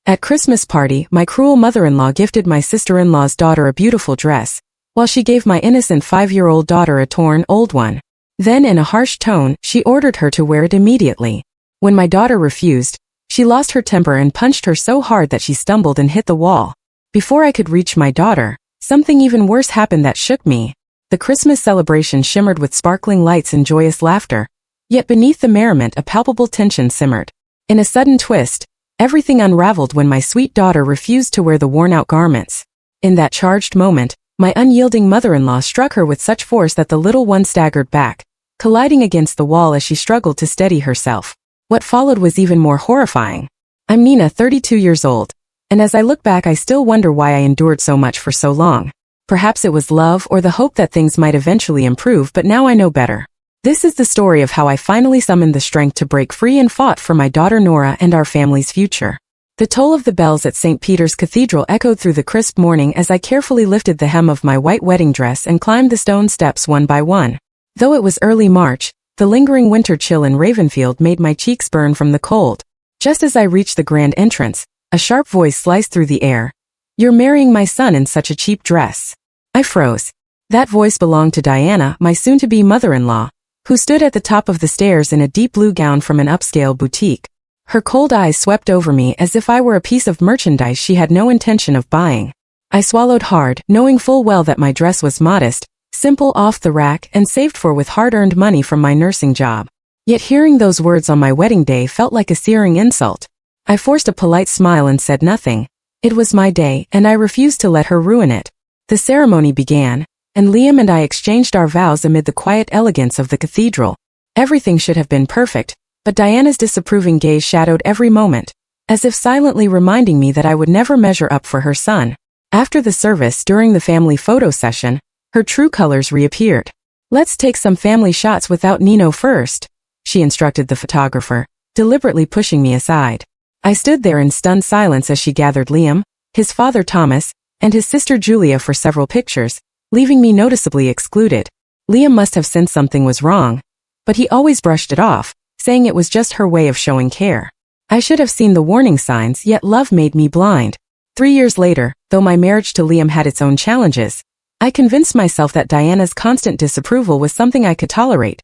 At Christmas party, my cruel mother-in-law gifted my sister-in-law's daughter a beautiful dress, while she gave my innocent 5-year-old daughter a torn, old one. Then in a harsh tone, she ordered her to wear it immediately. When my daughter refused, she lost her temper and punched her so hard that she stumbled and hit the wall. Before I could reach my daughter, something even worse happened that shook me. The Christmas celebration shimmered with sparkling lights and joyous laughter, yet beneath the merriment a palpable tension simmered. In a sudden twist, everything unraveled when my sweet daughter refused to wear the worn-out garments. In that charged moment, my unyielding mother-in-law struck her with such force that the little one staggered back, colliding against the wall as she struggled to steady herself. What followed was even more horrifying. I'm Nina, 32 years old, and as I look back I still wonder why I endured so much for so long. Perhaps it was love or the hope that things might eventually improve, but now I know better. This is the story of how I finally summoned the strength to break free and fought for my daughter Nora and our family's future. The toll of the bells at St. Peter's Cathedral echoed through the crisp morning as I carefully lifted the hem of my white wedding dress and climbed the stone steps one by one. Though it was early March, the lingering winter chill in Ravenfield made my cheeks burn from the cold. Just as I reached the grand entrance, a sharp voice sliced through the air. "You're marrying my son in such a cheap dress." I froze. That voice belonged to Diana, my soon-to-be mother-in-law, who stood at the top of the stairs in a deep blue gown from an upscale boutique. Her cold eyes swept over me as if I were a piece of merchandise she had no intention of buying. I swallowed hard, knowing full well that my dress was modest, simple, off the rack, and saved for with hard-earned money from my nursing job. Yet hearing those words on my wedding day felt like a searing insult. I forced a polite smile and said nothing. It was my day, and I refused to let her ruin it. The ceremony began, and Liam and I exchanged our vows amid the quiet elegance of the cathedral. Everything should have been perfect, but Diana's disapproving gaze shadowed every moment, as if silently reminding me that I would never measure up for her son. After the service, during the family photo session, her true colors reappeared. "Let's take some family shots without Nino first," she instructed the photographer, deliberately pushing me aside. I stood there in stunned silence as she gathered Liam, his father Thomas, and his sister Julia for several pictures, leaving me noticeably excluded. Liam must have sensed something was wrong, but he always brushed it off, saying it was just her way of showing care. I should have seen the warning signs, yet love made me blind. 3 years later, though my marriage to Liam had its own challenges, I convinced myself that Diana's constant disapproval was something I could tolerate.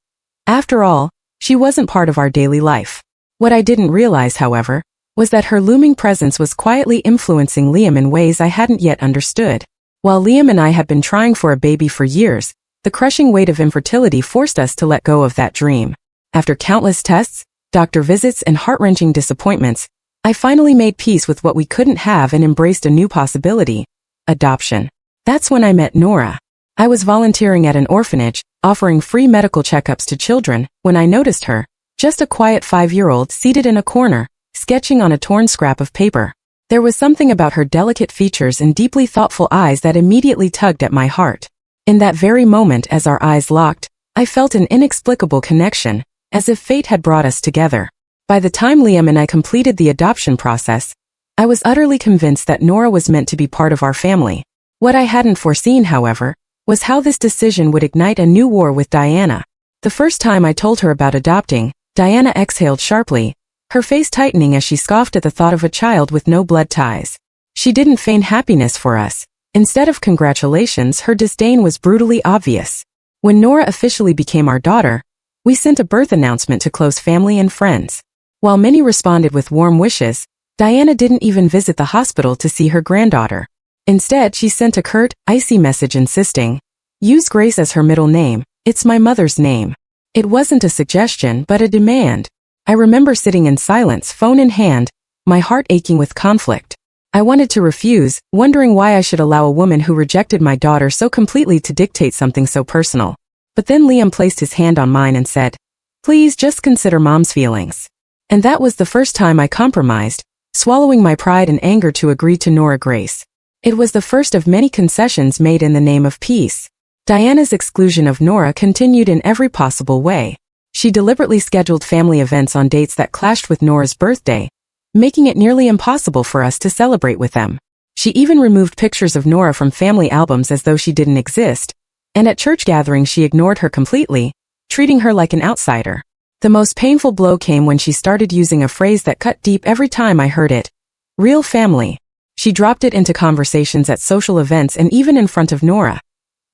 After all, she wasn't part of our daily life. What I didn't realize, however, was that her looming presence was quietly influencing Liam in ways I hadn't yet understood. While Liam and I had been trying for a baby for years, the crushing weight of infertility forced us to let go of that dream. After countless tests, doctor visits, and heart-wrenching disappointments, I finally made peace with what we couldn't have and embraced a new possibility: adoption. That's when I met Nora. I was volunteering at an orphanage, offering free medical checkups to children, when I noticed her, just a quiet 5-year-old seated in a corner, sketching on a torn scrap of paper. There was something about her delicate features and deeply thoughtful eyes that immediately tugged at my heart. In that very moment, as our eyes locked, I felt an inexplicable connection, as if fate had brought us together. By the time Liam and I completed the adoption process, I was utterly convinced that Nora was meant to be part of our family. What I hadn't foreseen, however, was how this decision would ignite a new war with Diana. The first time I told her about adopting, Diana exhaled sharply, her face tightening as she scoffed at the thought of a child with no blood ties. She didn't feign happiness for us. Instead of congratulations, her disdain was brutally obvious. When Nora officially became our daughter, we sent a birth announcement to close family and friends. While many responded with warm wishes, Diana didn't even visit the hospital to see her granddaughter. Instead, she sent a curt, icy message insisting, "Use Grace as her middle name, it's my mother's name." It wasn't a suggestion, but a demand. I remember sitting in silence, phone in hand, my heart aching with conflict. I wanted to refuse, wondering why I should allow a woman who rejected my daughter so completely to dictate something so personal. But then Liam placed his hand on mine and said, "Please just consider Mom's feelings." And that was the first time I compromised, swallowing my pride and anger to agree to Nora Grace. It was the first of many concessions made in the name of peace. Diana's exclusion of Nora continued in every possible way. She deliberately scheduled family events on dates that clashed with Nora's birthday, making it nearly impossible for us to celebrate with them. She even removed pictures of Nora from family albums as though she didn't exist, and at church gatherings she ignored her completely, treating her like an outsider. The most painful blow came when she started using a phrase that cut deep every time I heard it: Real family. She dropped it into conversations at social events and even in front of Nora.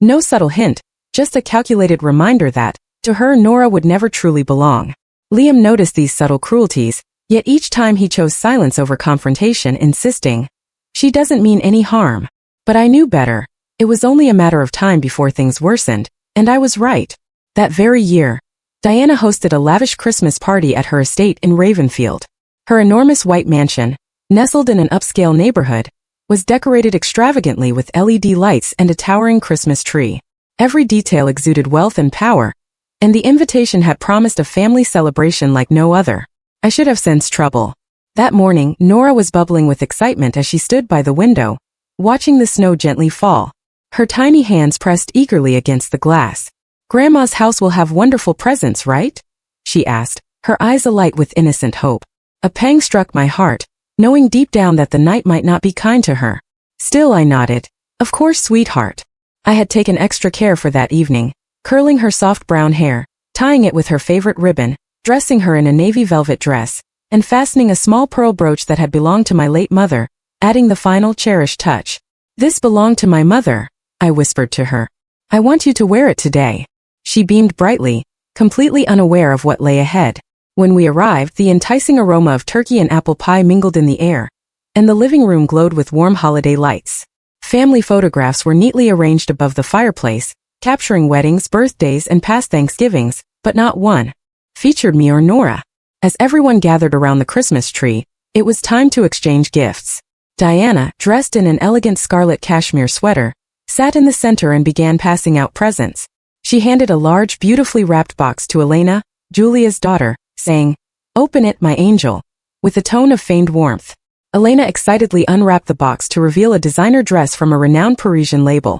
No subtle hint, just a calculated reminder that, to her, Nora would never truly belong. Liam noticed these subtle cruelties, yet each time he chose silence over confrontation, insisting, "She doesn't mean any harm." But I knew better. It was only a matter of time before things worsened, and I was right. That very year, Diana hosted a lavish Christmas party at her estate in Ravenfield. Her enormous white mansion, nestled in an upscale neighborhood, was decorated extravagantly with LED lights and a towering Christmas tree. Every detail exuded wealth and power, and the invitation had promised a family celebration like no other. I should have sensed trouble. That morning, Nora was bubbling with excitement as she stood by the window, watching the snow gently fall. Her tiny hands pressed eagerly against the glass. "Grandma's house will have wonderful presents, right?" she asked, her eyes alight with innocent hope. A pang struck my heart, knowing deep down that the night might not be kind to her. Still, I nodded. "Of course, sweetheart." I had taken extra care for that evening, curling her soft brown hair, tying it with her favorite ribbon, dressing her in a navy velvet dress, and fastening a small pearl brooch that had belonged to my late mother, adding the final cherished touch. "This belonged to my mother," I whispered to her. "I want you to wear it today." She beamed brightly, completely unaware of what lay ahead. When we arrived, the enticing aroma of turkey and apple pie mingled in the air, and the living room glowed with warm holiday lights. Family photographs were neatly arranged above the fireplace, capturing weddings, birthdays, and past Thanksgivings, but not one featured me or Nora. As everyone gathered around the Christmas tree, it was time to exchange gifts. Diana, dressed in an elegant scarlet cashmere sweater, sat in the center and began passing out presents. She handed a large, beautifully wrapped box to Elena, Julia's daughter, saying, "Open it, my angel," with a tone of feigned warmth. Elena excitedly unwrapped the box to reveal a designer dress from a renowned Parisian label.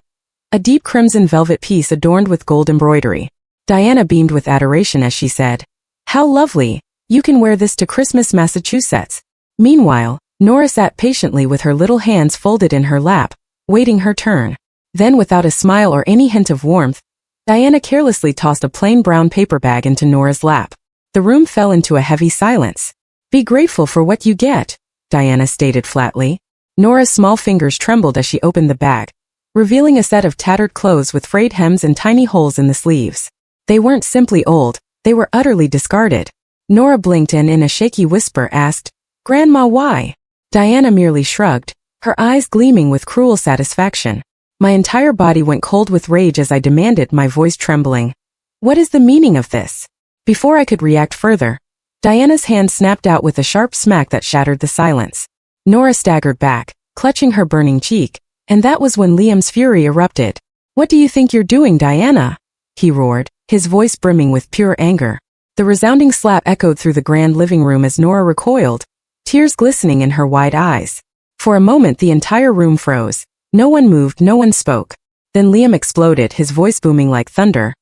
A deep crimson velvet piece adorned with gold embroidery. Diana beamed with adoration as she said, "How lovely! You can wear this to Christmas, Massachusetts." Meanwhile, Nora sat patiently with her little hands folded in her lap, waiting her turn. Then, without a smile or any hint of warmth, Diana carelessly tossed a plain brown paper bag into Nora's lap. The room fell into a heavy silence. "Be grateful for what you get," Diana stated flatly. Nora's small fingers trembled as she opened the bag, revealing a set of tattered clothes with frayed hems and tiny holes in the sleeves. They weren't simply old, they were utterly discarded. Nora blinked and in a shaky whisper asked, "Grandma, why?" Diana merely shrugged, her eyes gleaming with cruel satisfaction. My entire body went cold with rage as I demanded, my voice trembling, "What is the meaning of this?" Before I could react further, Diana's hand snapped out with a sharp smack that shattered the silence. Nora staggered back, clutching her burning cheek, and that was when Liam's fury erupted. "What do you think you're doing, Diana?" he roared, his voice brimming with pure anger. The resounding slap echoed through the grand living room as Nora recoiled, tears glistening in her wide eyes. For a moment the entire room froze. No one moved, no one spoke. Then Liam exploded, his voice booming like thunder.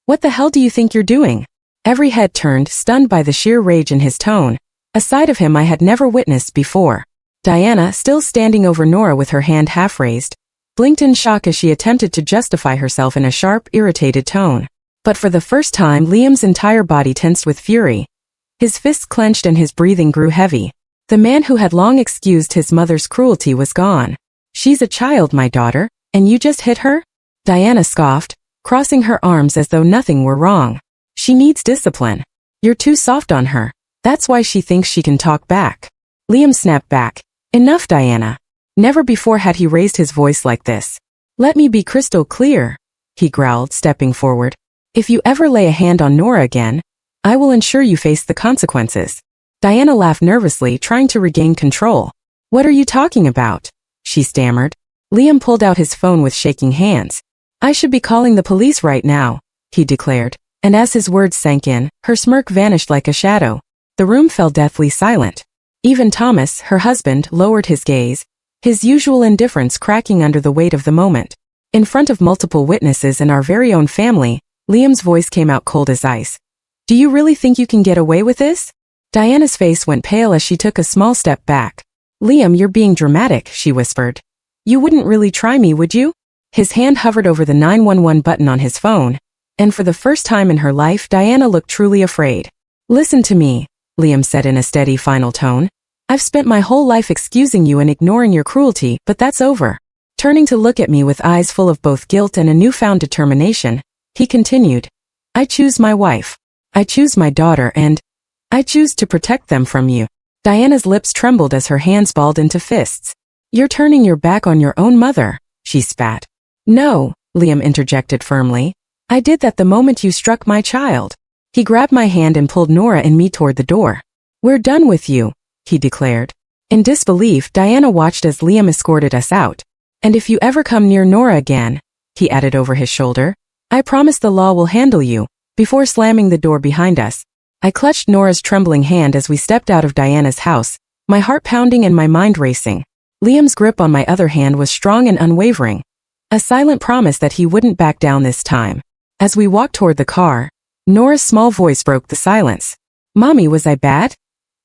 "What the hell do you think you're doing?" Every head turned, stunned by the sheer rage in his tone, a side of him I had never witnessed before. Diana, still standing over Nora with her hand half raised, blinked in shock as she attempted to justify herself in a sharp, irritated tone. But for the first time Liam's entire body tensed with fury. His fists clenched and his breathing grew heavy. The man who had long excused his mother's cruelty was gone. "She's a child, my daughter, and you just hit her?" Diana scoffed, crossing her arms as though nothing were wrong. "She needs discipline. You're too soft on her. That's why she thinks she can talk back." Liam snapped back. "Enough, Diana." Never before had he raised his voice like this. "Let me be crystal clear," he growled, stepping forward. "If you ever lay a hand on Nora again, I will ensure you face the consequences." Diana laughed nervously, trying to regain control. "What are you talking about?" she stammered. Liam pulled out his phone with shaking hands. "I should be calling the police right now," he declared. And as his words sank in, her smirk vanished like a shadow. The room fell deathly silent. Even Thomas, her husband, lowered his gaze, his usual indifference cracking under the weight of the moment. In front of multiple witnesses and our very own family, Liam's voice came out cold as ice. "Do you really think you can get away with this?" Diana's face went pale as she took a small step back. "Liam, you're being dramatic," she whispered. "You wouldn't really try me, would you?" His hand hovered over the 911 button on his phone, and for the first time in her life Diana looked truly afraid. "Listen to me," Liam said in a steady, final tone. I've spent my whole life excusing you and ignoring your cruelty, but that's over. Turning to look at me with eyes full of both guilt and a newfound determination, he continued, I choose my wife. I choose my daughter and I choose to protect them from you. Diana's lips trembled as her hands balled into fists. You're turning your back on your own mother, she spat. No, Liam interjected firmly. I did that the moment you struck my child. He grabbed my hand and pulled Nora and me toward the door. We're done with you, he declared. In disbelief, Diana watched as Liam escorted us out. And if you ever come near Nora again, he added over his shoulder, I promise the law will handle you. Before slamming the door behind us, I clutched Nora's trembling hand as we stepped out of Diana's house, my heart pounding and my mind racing. Liam's grip on my other hand was strong and unwavering, a silent promise that he wouldn't back down this time. As we walked toward the car, Nora's small voice broke the silence. Mommy, was I bad?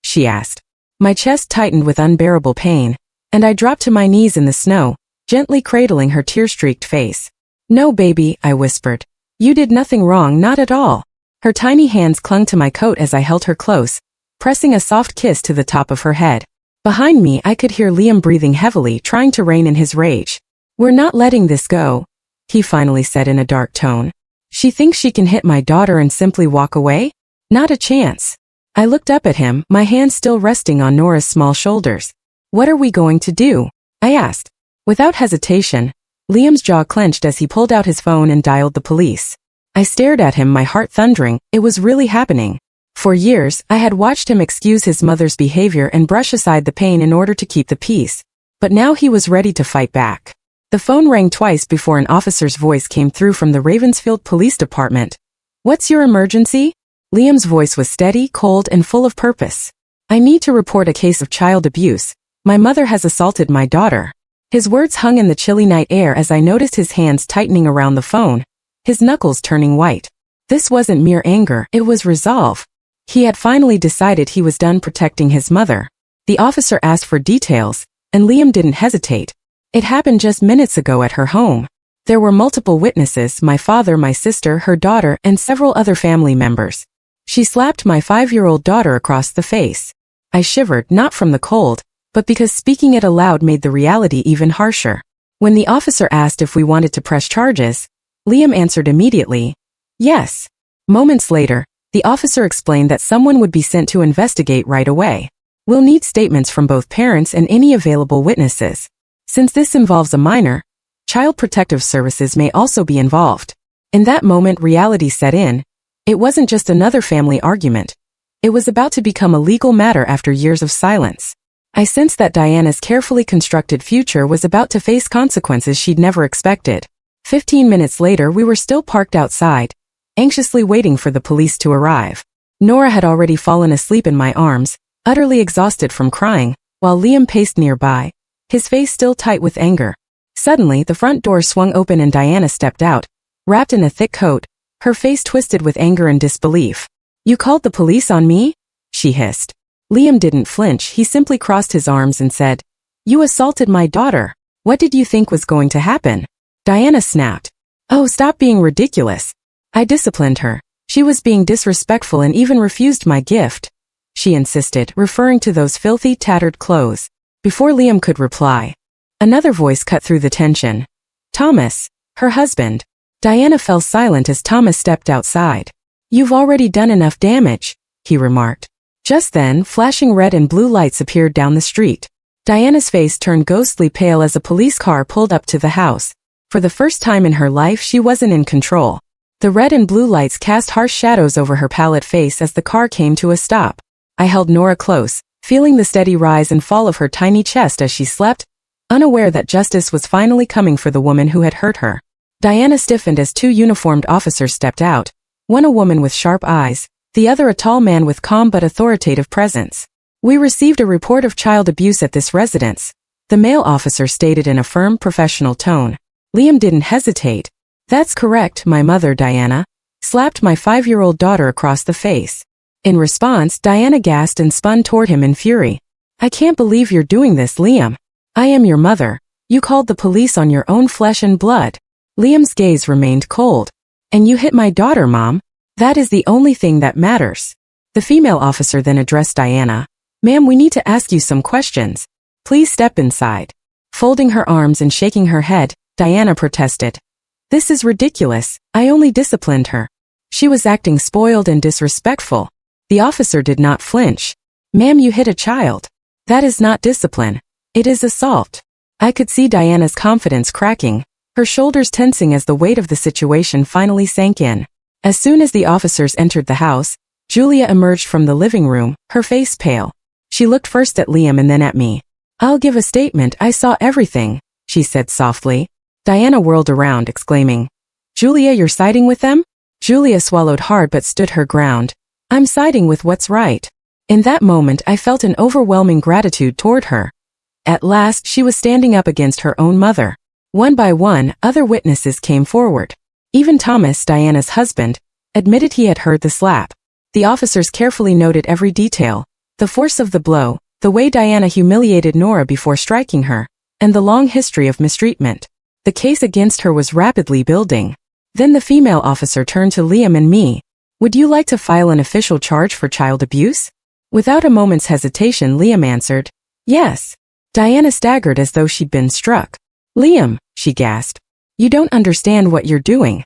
She asked. My chest tightened with unbearable pain, and I dropped to my knees in the snow, gently cradling her tear-streaked face. No, baby, I whispered. You did nothing wrong, not at all. Her tiny hands clung to my coat as I held her close, pressing a soft kiss to the top of her head. Behind me, I could hear Liam breathing heavily, trying to rein in his rage. We're not letting this go, he finally said in a dark tone. She thinks she can hit my daughter and simply walk away? Not a chance. I looked up at him, my hands still resting on Nora's small shoulders. What are we going to do? I asked. Without hesitation, Liam's jaw clenched as he pulled out his phone and dialed the police. I stared at him, my heart thundering. It was really happening. For years, I had watched him excuse his mother's behavior and brush aside the pain in order to keep the peace. But now he was ready to fight back. The phone rang twice before an officer's voice came through from the Ravensfield Police Department. What's your emergency? Liam's voice was steady, cold, and full of purpose. I need to report a case of child abuse. My mother has assaulted my daughter. His words hung in the chilly night air as I noticed his hands tightening around the phone, his knuckles turning white. This wasn't mere anger, it was resolve. He had finally decided he was done protecting his mother. The officer asked for details, and Liam didn't hesitate. It happened just minutes ago at her home. There were multiple witnesses, my father, my sister, her daughter, and several other family members. She slapped my 5-year-old daughter across the face. I shivered, not from the cold, but because speaking it aloud made the reality even harsher. When the officer asked if we wanted to press charges, Liam answered immediately, yes. Moments later, the officer explained that someone would be sent to investigate right away. We'll need statements from both parents and any available witnesses. Since this involves a minor, Child Protective Services may also be involved. In that moment, reality set in. It wasn't just another family argument. It was about to become a legal matter after years of silence. I sensed that Diana's carefully constructed future was about to face consequences she'd never expected. 15 minutes later, we were still parked outside, anxiously waiting for the police to arrive. Nora had already fallen asleep in my arms, utterly exhausted from crying, while Liam paced nearby, his face still tight with anger. Suddenly, the front door swung open and Diana stepped out, wrapped in a thick coat, her face twisted with anger and disbelief. You called the police on me? She hissed. Liam didn't flinch, he simply crossed his arms and said, You assaulted my daughter. What did you think was going to happen? Diana snapped. Oh, stop being ridiculous. I disciplined her. She was being disrespectful and even refused my gift. She insisted, referring to those filthy, tattered clothes. Before Liam could reply, another voice cut through the tension. Thomas, her husband. Diana fell silent as Thomas stepped outside. You've already done enough damage, he remarked. Just then, flashing red and blue lights appeared down the street. Diana's face turned ghostly pale as a police car pulled up to the house. For the first time in her life, she wasn't in control. The red and blue lights cast harsh shadows over her pallid face as the car came to a stop. I held Nora close, feeling the steady rise and fall of her tiny chest as she slept, unaware that justice was finally coming for the woman who had hurt her. Diana stiffened as two uniformed officers stepped out, one a woman with sharp eyes, the other a tall man with calm but authoritative presence. We received a report of child abuse at this residence, the male officer stated in a firm, professional tone. Liam didn't hesitate. That's correct, my mother, Diana, slapped my 5-year-old daughter across the face. In response, Diana gasped and spun toward him in fury. I can't believe you're doing this, Liam. I am your mother. You called the police on your own flesh and blood. Liam's gaze remained cold. And you hit my daughter, Mom. That is the only thing that matters. The female officer then addressed Diana. Ma'am, we need to ask you some questions. Please step inside. Folding her arms and shaking her head, Diana protested. This is ridiculous. I only disciplined her. She was acting spoiled and disrespectful. The officer did not flinch. Ma'am, you hit a child. That is not discipline. It is assault. I could see Diana's confidence cracking, her shoulders tensing as the weight of the situation finally sank in. As soon as the officers entered the house, Julia emerged from the living room, her face pale. She looked first at Liam and then at me. I'll give a statement. I saw everything, she said softly. Diana whirled around, exclaiming, Julia, you're siding with them? Julia swallowed hard but stood her ground. I'm siding with what's right. In that moment I felt an overwhelming gratitude toward her. At last she was standing up against her own mother. One by one, other witnesses came forward. Even Thomas, Diana's husband, admitted he had heard the slap. The officers carefully noted every detail, the force of the blow, the way Diana humiliated Nora before striking her, and the long history of mistreatment. The case against her was rapidly building. Then the female officer turned to Liam and me. Would you like to file an official charge for child abuse? Without a moment's hesitation, Liam answered, yes. Diana staggered as though she'd been struck. Liam, she gasped. You don't understand what you're doing.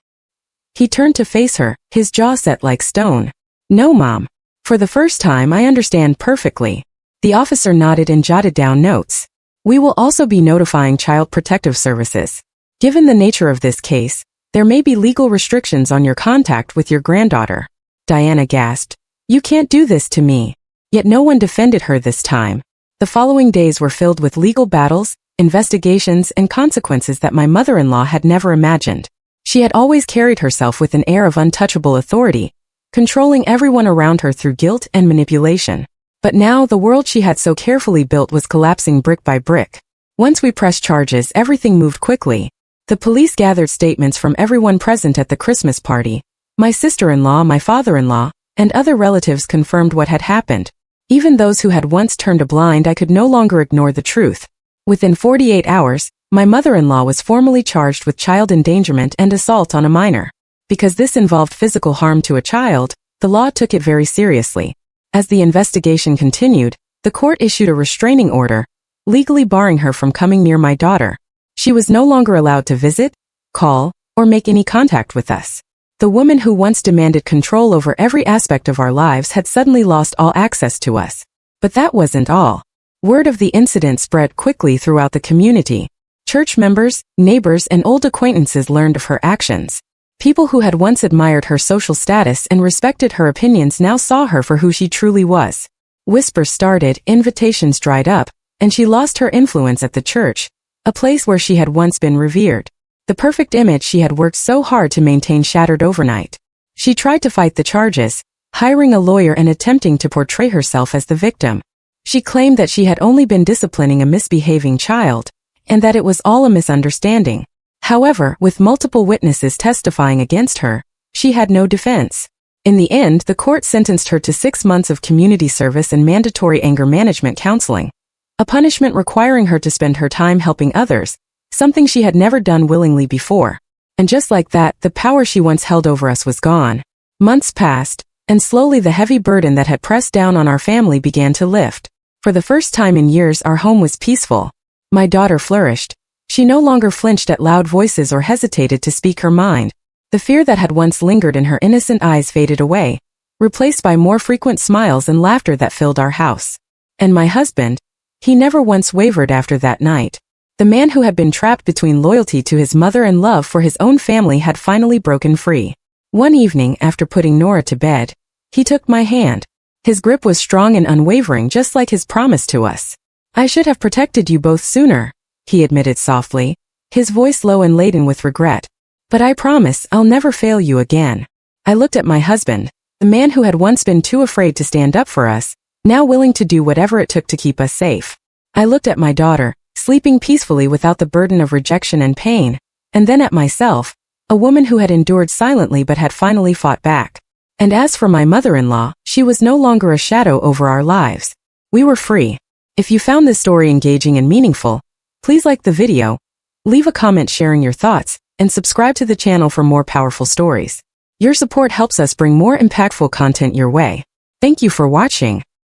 He turned to face her, his jaw set like stone. No, Mom. For the first time I understand perfectly. The officer nodded and jotted down notes. We will also be notifying Child Protective Services. Given the nature of this case, there may be legal restrictions on your contact with your granddaughter. Diana gasped. You can't do this to me. Yet no one defended her this time. The following days were filled with legal battles, investigations, and consequences that my mother-in-law had never imagined. She had always carried herself with an air of untouchable authority, controlling everyone around her through guilt and manipulation. But now the world she had so carefully built was collapsing brick by brick. Once we pressed charges, everything moved quickly. The police gathered statements from everyone present at the Christmas party. My sister-in-law, my father-in-law, and other relatives confirmed what had happened. Even those who had once turned a blind eye could no longer ignore the truth. Within 48 hours, my mother-in-law was formally charged with child endangerment and assault on a minor. Because this involved physical harm to a child, the law took it very seriously. As the investigation continued, the court issued a restraining order, legally barring her from coming near my daughter. She was no longer allowed to visit, call, or make any contact with us. The woman who once demanded control over every aspect of our lives had suddenly lost all access to us. But that wasn't all. Word of the incident spread quickly throughout the community. Church members, neighbors, and old acquaintances learned of her actions. People who had once admired her social status and respected her opinions now saw her for who she truly was. Whispers started, invitations dried up, and she lost her influence at the church, a place where she had once been revered. The perfect image she had worked so hard to maintain shattered overnight. She tried to fight the charges, hiring a lawyer and attempting to portray herself as the victim. She claimed that she had only been disciplining a misbehaving child, and that it was all a misunderstanding. However, with multiple witnesses testifying against her, she had no defense. In the end, the court sentenced her to 6 months of community service and mandatory anger management counseling, a punishment requiring her to spend her time helping others, something she had never done willingly before. And just like that, the power she once held over us was gone. Months passed, and slowly the heavy burden that had pressed down on our family began to lift. For the first time in years, our home was peaceful. My daughter flourished. She no longer flinched at loud voices or hesitated to speak her mind. The fear that had once lingered in her innocent eyes faded away, replaced by more frequent smiles and laughter that filled our house. And my husband, he never once wavered after that night. The man who had been trapped between loyalty to his mother and love for his own family had finally broken free. One evening, after putting Nora to bed, he took my hand. His grip was strong and unwavering, just like his promise to us. I should have protected you both sooner, he admitted softly, his voice low and laden with regret. But I promise I'll never fail you again. I looked at my husband, the man who had once been too afraid to stand up for us, now willing to do whatever it took to keep us safe. I looked at my daughter, sleeping peacefully without the burden of rejection and pain, and then at myself, a woman who had endured silently but had finally fought back. And as for my mother-in-law, she was no longer a shadow over our lives. We were free. If you found this story engaging and meaningful, please like the video, leave a comment sharing your thoughts, and subscribe to the channel for more powerful stories. Your support helps us bring more impactful content your way. Thank you for watching.